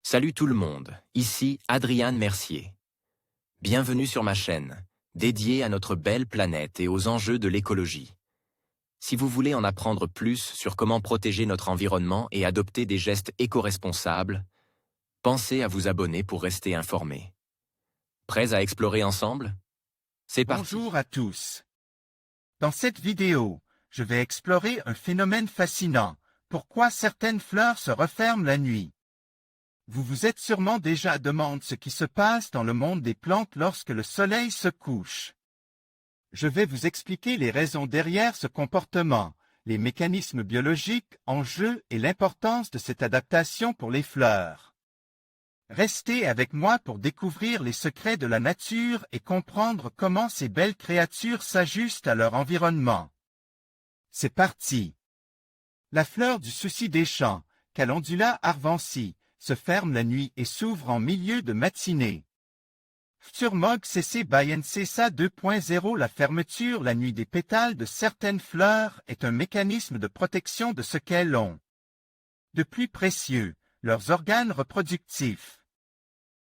Salut tout le monde, ici Adrian Mercier. Bienvenue sur ma chaîne, dédiée à notre belle planète et aux enjeux de l'écologie. Si vous voulez en apprendre plus sur comment protéger notre environnement et adopter des gestes éco-responsables, pensez à vous abonner pour rester informé. Prêts à explorer ensemble? C'est parti. Bonjour à tous. Dans cette vidéo, je vais explorer un phénomène fascinant. Pourquoi certaines fleurs se referment la nuit? Vous vous êtes sûrement déjà demandé ce qui se passe dans le monde des plantes lorsque le soleil se couche. Je vais vous expliquer les raisons derrière ce comportement, les mécanismes biologiques en jeu et l'importance de cette adaptation pour les fleurs. Restez avec moi pour découvrir les secrets de la nature et comprendre comment ces belles créatures s'ajustent à leur environnement. C'est parti! La fleur du souci des champs, Calendula arvensi, se ferme la nuit et s'ouvre en milieu de matinée. Phturmog cc Bayencesa 2.0 La fermeture la nuit des pétales de certaines fleurs est un mécanisme de protection de ce qu'elles ont de plus précieux, leurs organes reproductifs.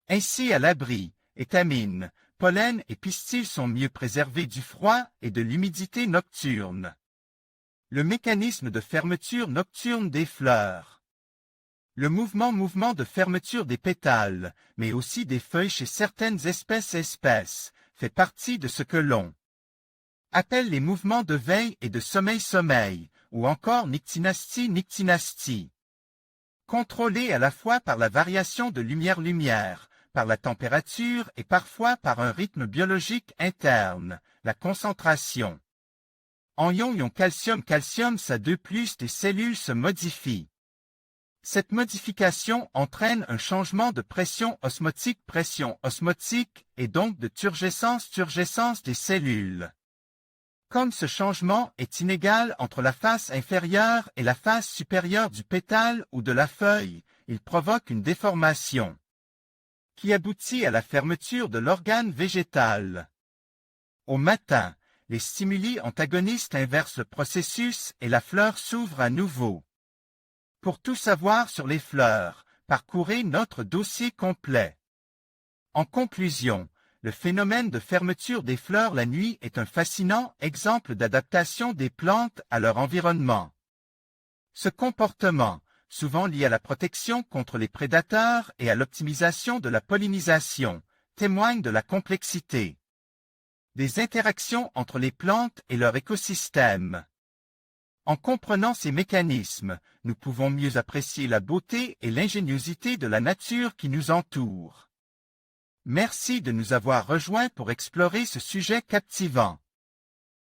Ainsi à l'abri, étamines, pollen et pistils sont mieux préservés du froid et de l'humidité nocturne. Le mécanisme de fermeture nocturne des fleurs. Le mouvement de fermeture des pétales, mais aussi des feuilles chez certaines espèces, fait partie de ce que l'on appelle les mouvements de veille et de sommeil, ou encore nyctinastie. Contrôlés à la fois par la variation de lumière, par la température et parfois par un rythme biologique interne, la concentration. En ion calcium ça de plus des cellules se modifient. Cette modification entraîne un changement de pression osmotique et donc de turgescence des cellules. Comme ce changement est inégal entre la face inférieure et la face supérieure du pétale ou de la feuille, il provoque une déformation qui aboutit à la fermeture de l'organe végétal. Au matin, les stimuli antagonistes inversent le processus et la fleur s'ouvre à nouveau. Pour tout savoir sur les fleurs, parcourez notre dossier complet. En conclusion, le phénomène de fermeture des fleurs la nuit est un fascinant exemple d'adaptation des plantes à leur environnement. Ce comportement, souvent lié à la protection contre les prédateurs et à l'optimisation de la pollinisation, témoigne de la complexité des interactions entre les plantes et leur écosystème. En comprenant ces mécanismes, nous pouvons mieux apprécier la beauté et l'ingéniosité de la nature qui nous entoure. Merci de nous avoir rejoints pour explorer ce sujet captivant.